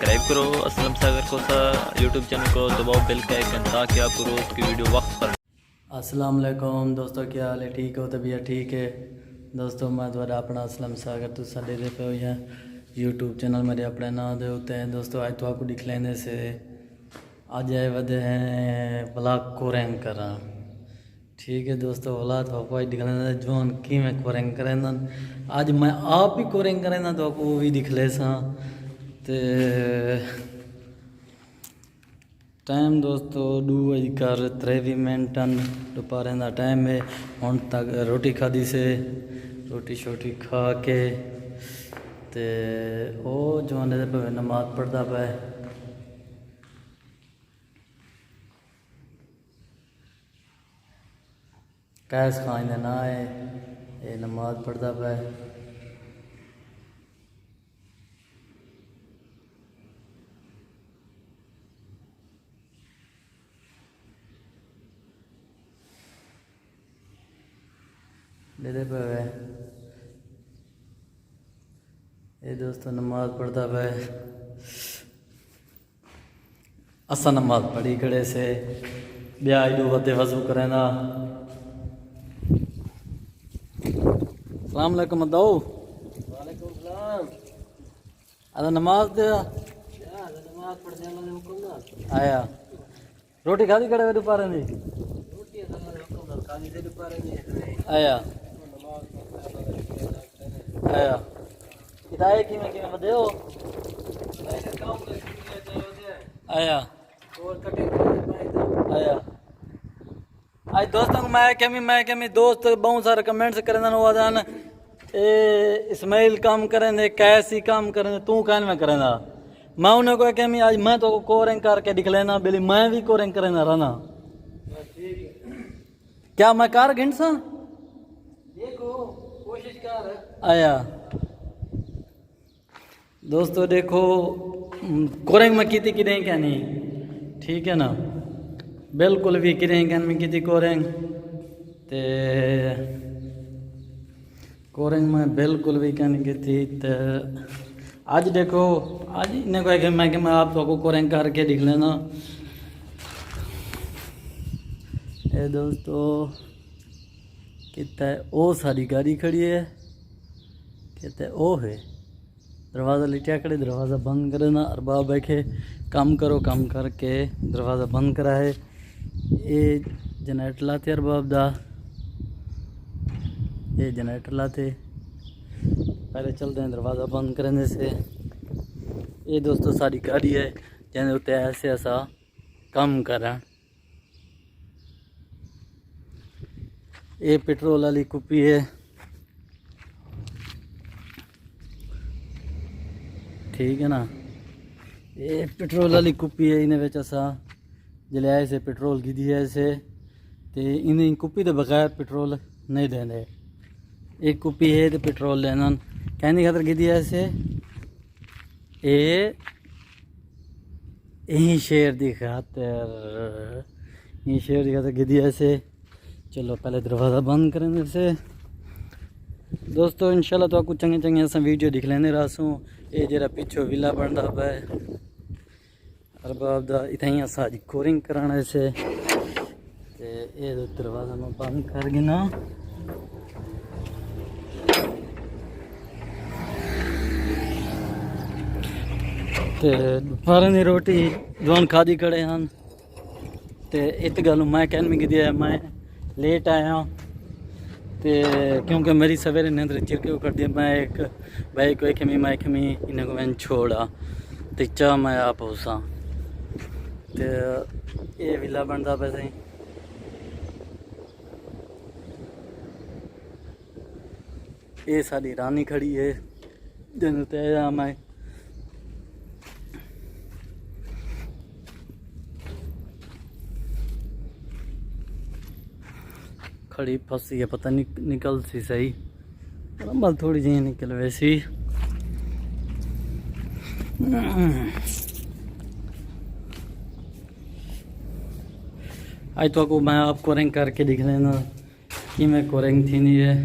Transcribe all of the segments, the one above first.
Subscribe करो असलम सागर को YouTube channel को दबाओ बेल का आइकन ताकि आपको रोज़ की वीडियो वक्त पर। अस्सलाम वालेकुम दोस्तों, क्या हाल है? ठीक हो? तबीयत ठीक है दोस्तों? मैं द्वारा अपना असलम सागर तो साढ़े दे पे हुई यूट्यूब चैनल मेरे अपने नाम दे होते हैं दोस्तों। आज तो आपको दिख लेने से आज आए वधे हैं ब्लॉग कोरेंग करा। ठीक है दोस्तों, वाला तो आपको आज दिख लेना जोन की मैं कोरेंग करें आज मैं आप ही कोरेंग करें ना तो आपको वो भी दिख ले सा। ते टाइम दोस्तों 2:23 दोपहर का टाइम है। हम तक रोटी खाधी से रोटी शोटी खा के ते ओ जवाने पे नमाज पढ़ता पे कैस खाने ना है ये नमाज पढ़ता पे। दे पे ये दोस्तों नमाज पढ़ता पे। असा नमाज पढ़ी खड़े से ब्याह दो वदे वजू करें ना। सलाम अलैकुम दो। वालेकुम सलाम। अदा नमाज दे नमाज पढ़ दे अल्लाह दे हुक्म ना आया। रोटी खादी खड़े वे दोपहर दी रोटी अल्लाह दे हुक्म ना खादी दे दोपहर दी आया आया किताए की मैं वदे हो आया और कटे आया। आज दोस्तों को मैं कमी दोस्त बहुत सारे कमेंट्स करें वादान ए इस्माइल काम करें कैसी काम करें तू कहन में करें मैं उन्हें को कमी आज मैं तो कोरेंग करके दिख लेना बिली मैं भी कोरेंग करें रहना क्या मैं कार घंट सा देखो कोशिश कर आया। दोस्तों देखो कोरेंग में की क्या नहीं ठीक है ना बिल्कुल भी किरें में की कोरेंग ते कोरेंग में बिल्कुल भी कहने की थी। तो आज देखो आज इन्हें को मैं आप तो कोरेंग करके दिख लेना। ये दोस्तों कितना है ओ सारी गाड़ी खड़ी है कहते ओ है दरवाज़ा लिटिया खड़े दरवाज़ा बंद करे ना अरबाब बैठे काम करो काम करके दरवाज़ा बंद करा है। ये जनरेटर लाते अरबाब दा ये जनरेटर लाते पहले चलते हैं दरवाज़ा बंद करने से। ये दोस्तों सारी गाड़ी है जैसे उत्ते ऐसे ऐसा काम करा। ये पेट्रोल वाली कुप्पी है ठीक है ना। ये पेट्रोल वाली कुप्पी है इन्हें बेच असा जिले ऐसे पेट्रोल की दी ऐसे तो इन्हें कुप्पी तो बगैर पेट्रोल नहीं देने। एक कुप्पी है तो पेट्रोल लेना कहने खातर की दी ऐसे यही शेर की खातर यही शेर की खातर की दी ऐसे। चलो पहले दरवाज़ा बंद करें से दोस्तों इंशाल्लाह तो आपको चंगे चंगे असा वीडियो दिख लेने रासूँ। ये जरा पिछो विला बनता पे अरबाब दा इतना असा अज कोरिंग कराने से ये दरवाज़ा मैं बंद कर गिना। ते दोपहर की रोटी जोन खादी खड़े हैं तो इत गल मैं कहन में गिदी है मैं लेट आया तो क्योंकि मेरी सवेरे नींद चिरके कर दी मैं एक भाई को खमी मैं खमी इन्हें को मैंने छोड़ा तो चाह मैं आप उसा तो ये विला बनता पे सही। ये सारी रानी खड़ी है दिन तय मैं खड़ी फंसी है पता नहीं निकल सी सही बस थोड़ी जी निकल वैसी। आज तो को मैं आप कोरेंग करके दिख लेना कि मैं कोरेंग थी नहीं है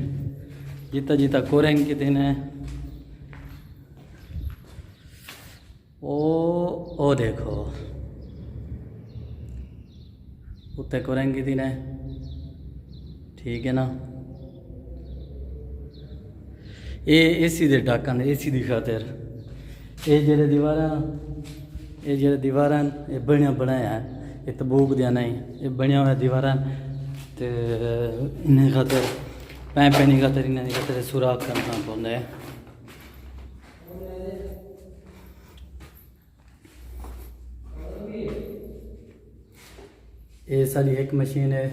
जीता जीता कोरेंग की दिन है ओ देखो उत्ते करेंगी थी ने, ठीक है ना। ये एसी दे ढक्कन एसी दी खातिर ये जेड़े दीवार ये जेड़े दीवार ये बनिया बनाया है, ये तबूक दिया नहीं, ये बनिया हुआ दीवार ते इन्हें खातिर पैं पैनी खातिर इन्हें खातिर सुराख करना पौंदा है। ये सारी एक मशीन है,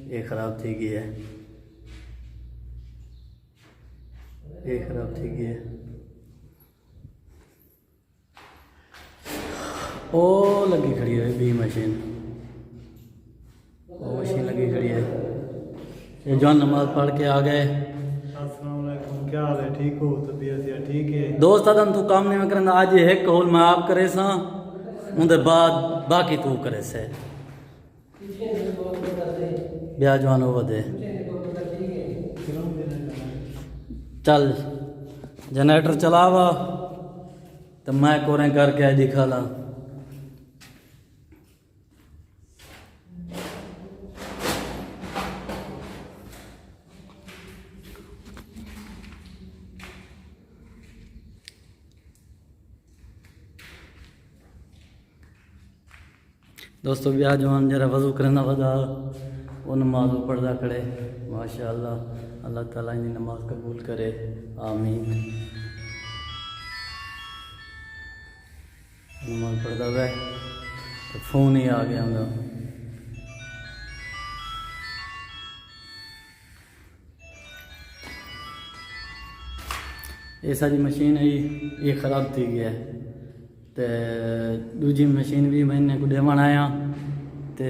ये ख़राब थी गई है, ये ख़राब थी गई है। ओ लगी खड़ी है बी मशीन, वो मशीन लगी खड़ी है। ये जो नमाज पढ़ के आ गए। अस्सलाम वालेकुम, क्या हाल है? ठीक हो? तबीयत या ठीक है? दोस्त आदम तू काम नहीं करना, आज ये एक होल मैं आप करे सा उनके बाद बाकी तू करे से ब्याह जवान हो दे। चल जनरेटर चलावा तो मैं कोरे करके आज दिखा ला। दोस्तों ब्याह जवान जरा वजू करना वदा वो नमाज पढ़दा खड़े माशाअल्लाह, अल्लाह ताला इनकी नमाज कबूल करे, आमीन। नमाज पढ़दा वे तो फोन ही आ गया उनका। ये सारी मशीन है ये ख़राब थी गई है, तो दूजी मशीन भी मैंने को देवन आया तो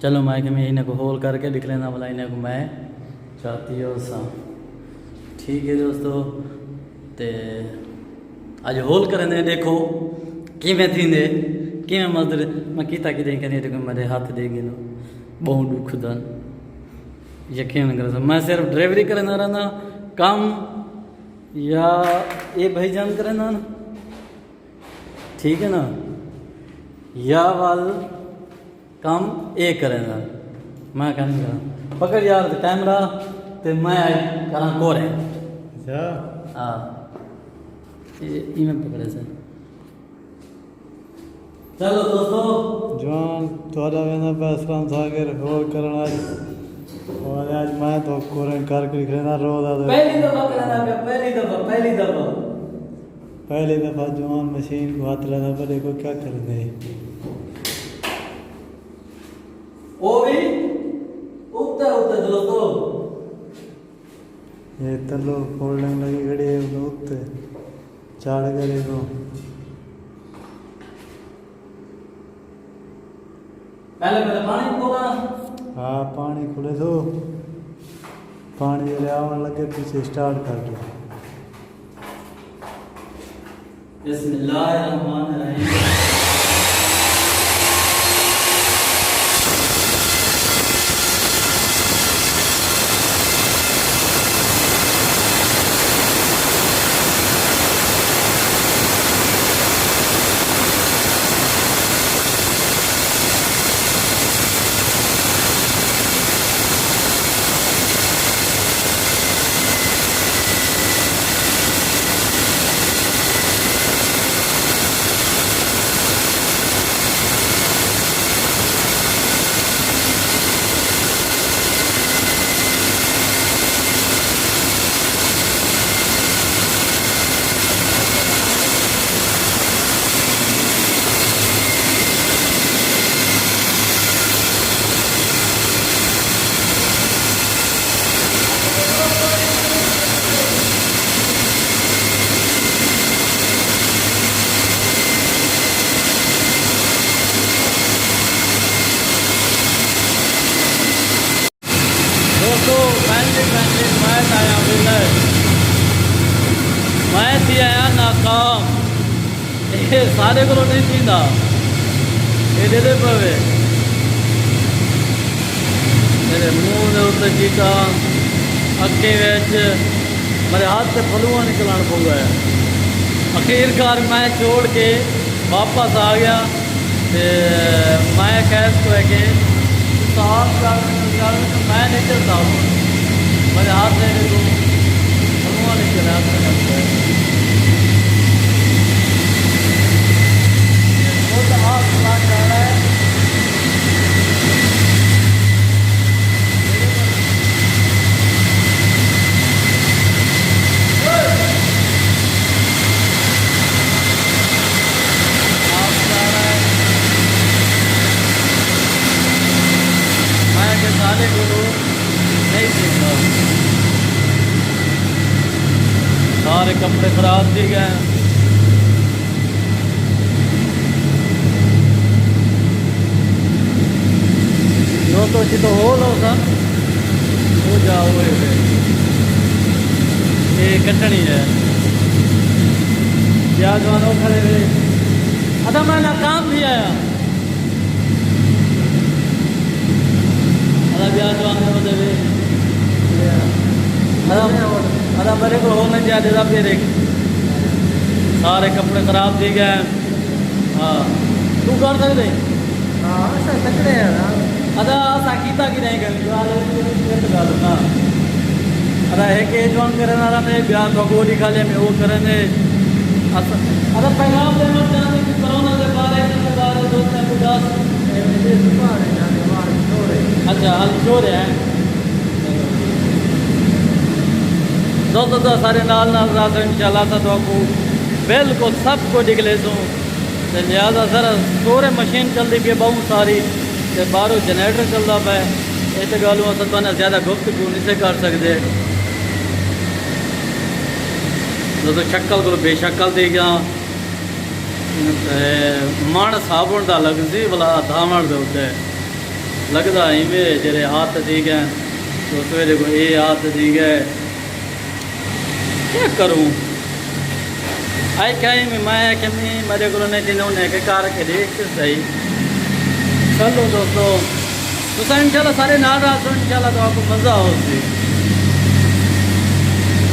चलो मैं कि मैं इन्हें को होल करके लिख लेना वाला इन्हें को मैं चाहती हो सा। ठीक है दोस्तों, तो आज होल करने देखो किमें थी ने किमें मजदूर मैं किता कि दें कहने देखो मेरे हाथ दे गए नो बहुत दुख दन यकीन कर। मैं सिर्फ ड्राइवरी करना रहना काम या ये भाईजान करना ना, ठीक है ना, या वाल काम ए करेगा मैं करूँगा पकड़ यार कैमरा तो मैं करा कोर है। अच्छा हाँ इमें पकड़े से। चलो दोस्तों जवान थोड़ा वेना पे असलम सागर होल करना आज, और आज मैं तो कोरे करके लिख लेना रोज आ। पहली दफा करना है, पहली दफा जवान मशीन को हाथ लेना पर देखो क्या कर दे। वो भी उठता दोस्तों ये तलो फोल्डिंग लगी खड़ी है उठते चाड़ करे को। पहले पानी खोला। हाँ पानी खुले तो पानी जले आवन लगे पीछे स्टार्ट कर दो। बिस्मिल्लाहिर्रहमानिर्रहीम। मैं थी आया नाकाम, ये सारे को नहीं थींदा ये दे पवे मेरे मुंह के उत्ते चीटा अगे मेरे हाथ से फलुआ निकलन पौगा है। आखिरकार मैं छोड़ के वापस आ गया। ते मैं कैस को है कि साफ मैं नहीं चलता हूँ, मेरे हाथ से नहीं चला हाथ चला जा रहा है। सारे गुरु नहीं सीखता, सारे कपड़े खराब दी गए। जो तो हो लो सर हो जाओ ये कटनी है क्या जवानों खड़े हुए। अदा मैं नाकाम भी आया अदा मेरे को होना चाहिए फिर एक सारे कपड़े खराब दी गए। हाँ तू कर सकते अदा साकीता की नहीं करनी अदा है कि जवान करने वाला ने ब्याह को दिखा लिया मैं वो करने अदा पैगाम देना चाहते कि कोरोना के बारे में दोस्त अच्छा हाल शोर है दोस्तों तो सारे नाल रात इंशाल्लाह था तो आपको बिल्कुल सबको निकले दूँ लिहाजा सर सोरे मशीन चलती पी बहुत सारी ते बाहरों जनरेटर चलता पे इस गलू अस तो ज़्यादा गुफ्तगू नहीं से कर सकते। दोस्तों शक्ल को बेशक्ल दे गया मन साबुन का लग सी भला धावण के उत्ते लगता इवें जेरे हाथ दी गए तो सवेरे को ये हाथ दी गए क्या करूँ आई कहीं मैं कि मेरे को नहीं दिन उन्हें के कार के देख सही चलो दोस्तों तो इंशाल्लाह सारे नाल रात इंशाल्लाह तो आपको मज़ा होगी।